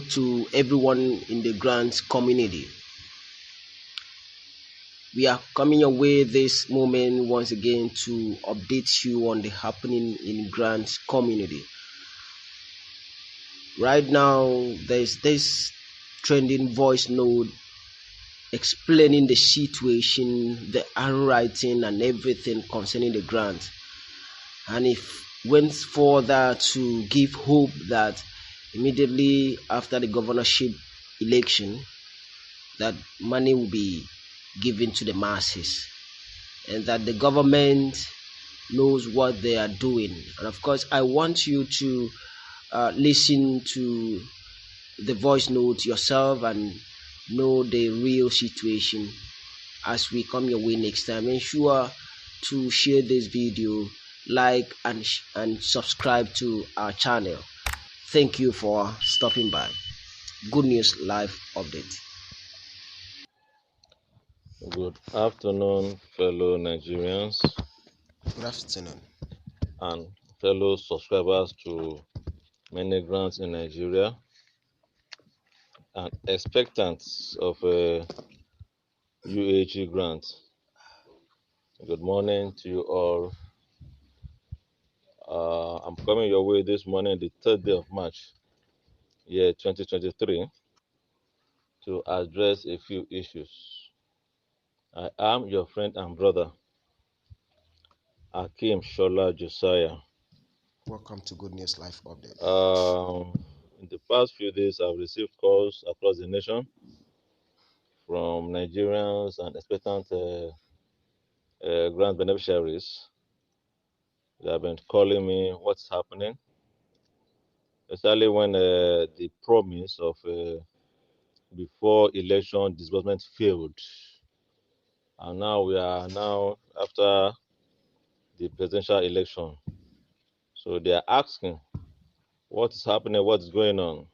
to everyone in the grant community. We are coming your way this moment once again to update you on the happening in grant community. Right now, there's this trending voice note explaining the situation, the handwriting, and everything concerning the grant. And it went further to give hope that immediately after the governorship election, that money will be given to the masses, and that the government knows what they are doing. And of course, I want you to listen to the voice note yourself and know the real situation as we come your way next time. Ensure to share this video, like and subscribe to our channel. Thank you for stopping by. Good News Live Update. Good afternoon, fellow Nigerians. Good afternoon. And fellow subscribers to many grants in Nigeria and expectants of a UAAG grant. Good morning to you all. I'm coming your way this morning, the 3rd day of March, year 2023, to address a few issues. I am your friend and brother, Akim Shola Josiah. Welcome to Good News Live Update. In the past few days, I've received calls across the nation from Nigerians and expectant grant beneficiaries. They have been calling me what's happening, especially when the promise of before election disbursement failed. And now we are after the presidential election. So they are asking what is happening, what is going on.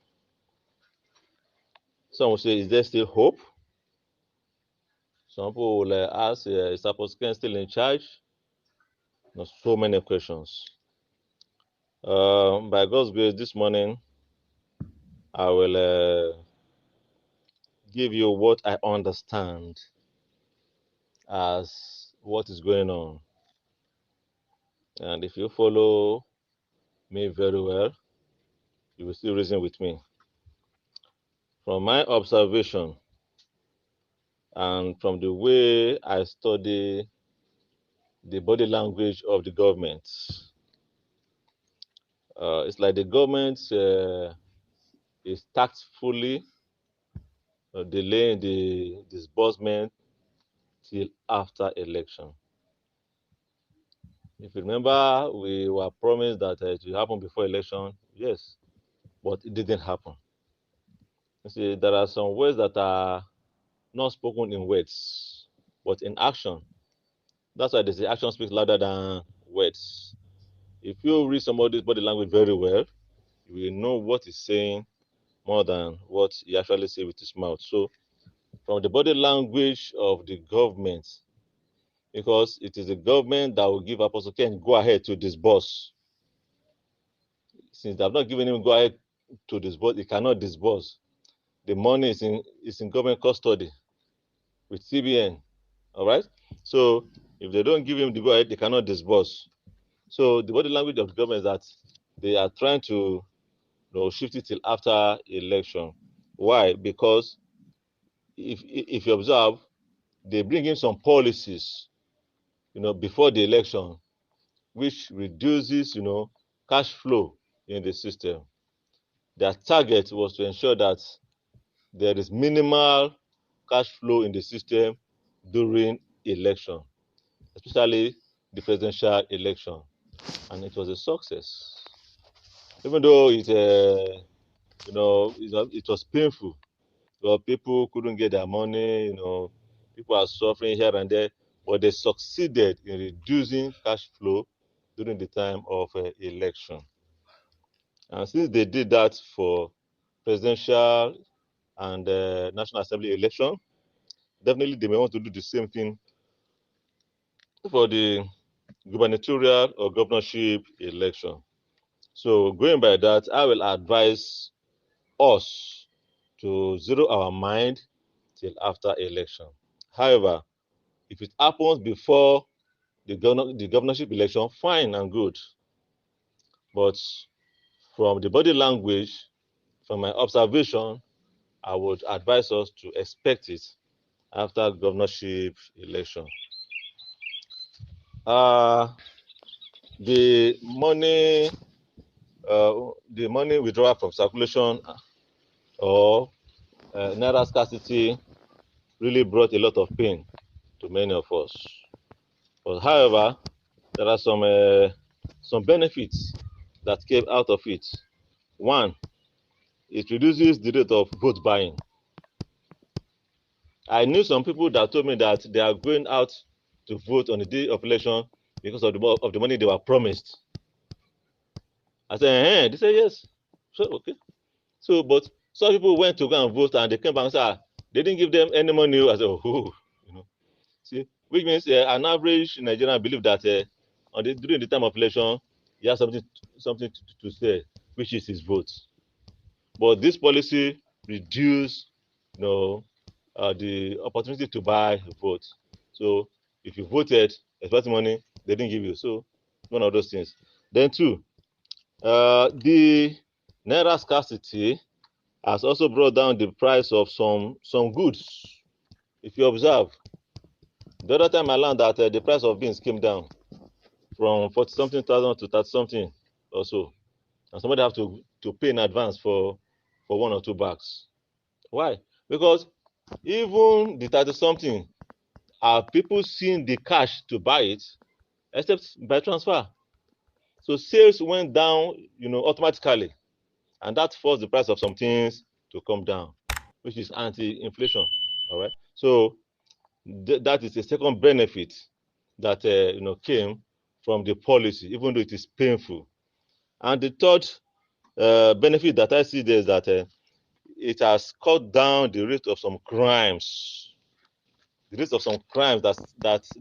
Some will say, is there still hope? Some people will ask, is Apostle still in charge? So many questions. By God's grace, this morning, I will give you what I understand as what is going on. And if you follow me very well, you will still reason with me. From my observation and from the way I study the body language of the government, it's like the government is tactfully delaying the disbursement till after election. If you remember, we were promised that it will happen before election. Yes, but it didn't happen. You see, there are some words that are not spoken in words, but in action. That's why they say action speaks louder than words. If you read somebody's body language very well, you will know what he's saying more than what he actually says with his mouth. So, from the body language of the government, because it is the government that will give Apostle Ken go ahead to disburse. Since they have not given him go ahead to disburse, he cannot disburse. The money is in government custody with CBN. All right. So if they don't give him the go ahead, they cannot disburse. So the body language of the government is that they are trying to shift it till after election. Why? Because if you observe, they bring in some policies, before the election, which reduces, cash flow in the system. Their target was to ensure that there is minimal cash flow in the system during election, especially the presidential election, and it was a success. Even though it was painful, because people couldn't get their money, people are suffering here and there, but they succeeded in reducing cash flow during the time of election. And since they did that for presidential and National Assembly election, definitely they may want to do the same thing for the gubernatorial or governorship election. So going by that, I will advise us to zero our mind till after election. However, if it happens before the governorship election, fine and good. But from the body language, from my observation, I would advise us to expect it after governorship election. The money withdrawal from circulation or naira scarcity really brought a lot of pain to many of us. But however, there are some benefits that came out of it. One, it reduces the rate of vote buying. I knew some people that told me that they are going out to vote on the day of election because of the money they were promised. I said, they said yes. So okay. So, but some people went to go and vote and they came back and said they didn't give them any money. I said, oh, you know, see, which means an average Nigerian believe that during the time of election, he has something to say, which is his vote. But this policy reduced, the opportunity to buy votes. So if you voted, expecting money, they didn't give you. So one of those things. Then two, the naira scarcity has also brought down the price of some goods. If you observe, the other time I learned that the price of beans came down from 40-something thousand to 30-something or so, and somebody have to pay in advance for 1 or 2 bags. Why? Because even the 30-something, are people seeing the cash to buy it, except by transfer? So sales went down, automatically, and that forced the price of some things to come down, which is anti-inflation. All right. So that is a second benefit that came from the policy, even though it is painful. And the third benefit that I see there is that it has cut down the rate of some crimes. The rate of some crimes that's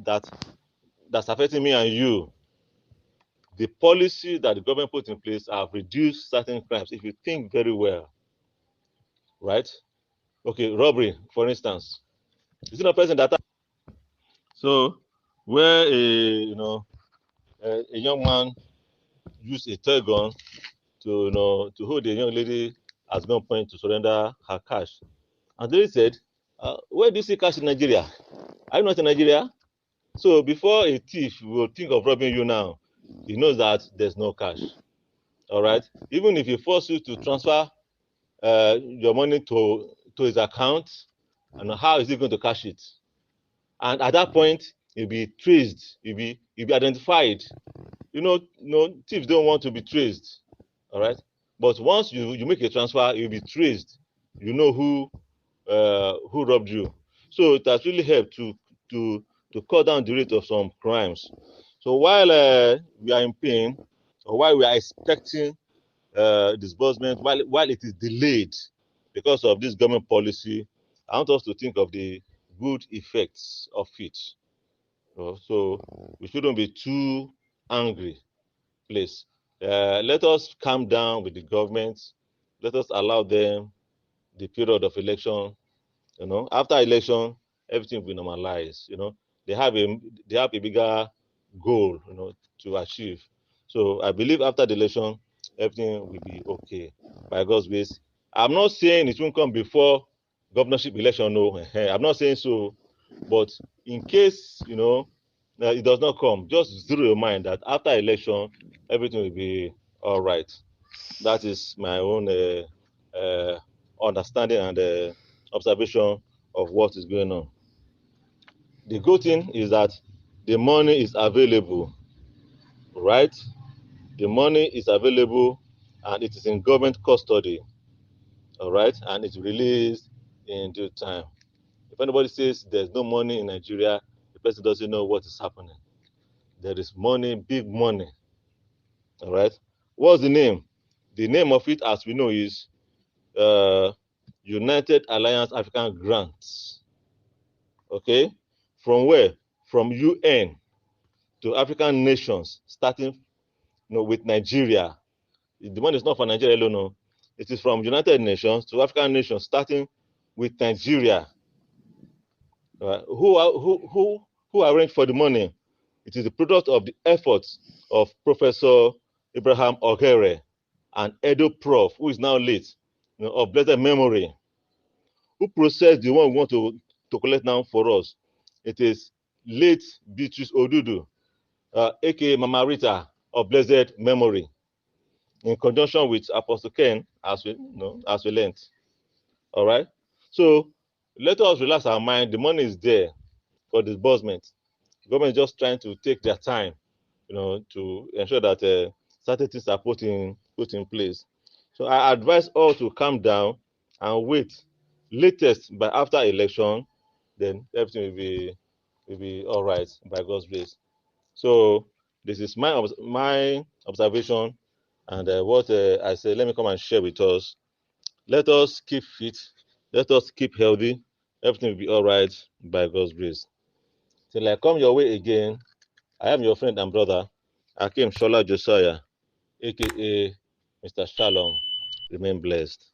affecting me and you. The policy that the government put in place have reduced certain crimes. If you think very well, right? Okay, robbery, for instance. Is it a person that? So, where a young man used a toy gun to hold a young lady at gunpoint to surrender her cash, and they said, "Where do you see cash in Nigeria? Are you not in Nigeria?" So before a thief will think of robbing you now, he knows that there's no cash. All right. Even if he forces you to transfer your money to his account, and how is he going to cash it? And at that point, he'll be traced. He'll be identified. Thieves don't want to be traced. All right. But once you make a transfer, you'll be traced. You know who robbed you. So it has really helped to cut down the rate of some crimes. So while we are in pain, or while we are expecting disbursement, while it is delayed because of this government policy, I want us to think of the good effects of it. So we shouldn't be too angry, please. Let us calm down with the government. Let us allow them the period of election. After election, everything will be normalized. They have a bigger goal, to achieve. So I believe after the election, everything will be okay by God's grace. I'm not saying it won't come before governorship election. No, I'm not saying so. But in case it does not come, just zero your mind that after election, everything will be all right. That is my own understanding and observation of what is going on. The good thing is that the money is available, right? The money is available and it is in government custody, all right? And it's released in due time. If anybody says there's no money in Nigeria, the person doesn't know what is happening. There is money, big money, all right? What's the name? The name of it, as we know, is United Alliance African Grants. Okay, from where? From UN to African nations, starting with Nigeria. The money is not for Nigeria alone. No. It is from United Nations to African nations, starting with Nigeria. Who arranged for the money? It is the product of the efforts of Professor Abraham Oghere and Edo Prof, who is now late, of blessed memory. Who processed the one we want to collect now for us? It is late Beatrice Odudu, aka Mama Rita of blessed memory, in conjunction with Apostle Ken, as we learned. All right. So let us relax our mind. The money is there for disbursement. The government is just trying to take their time, to ensure that certain things are put in place. So I advise all to calm down and wait. Latest by after election, then everything will be all right by God's grace. So this is my observation, and what I say. Let me come and share with us. Let us keep fit. Let us keep healthy. Everything will be all right by God's grace. Till I come your way again, I am your friend and brother, Akim Shola Josiah, aka Mr. Shalom. Remain blessed.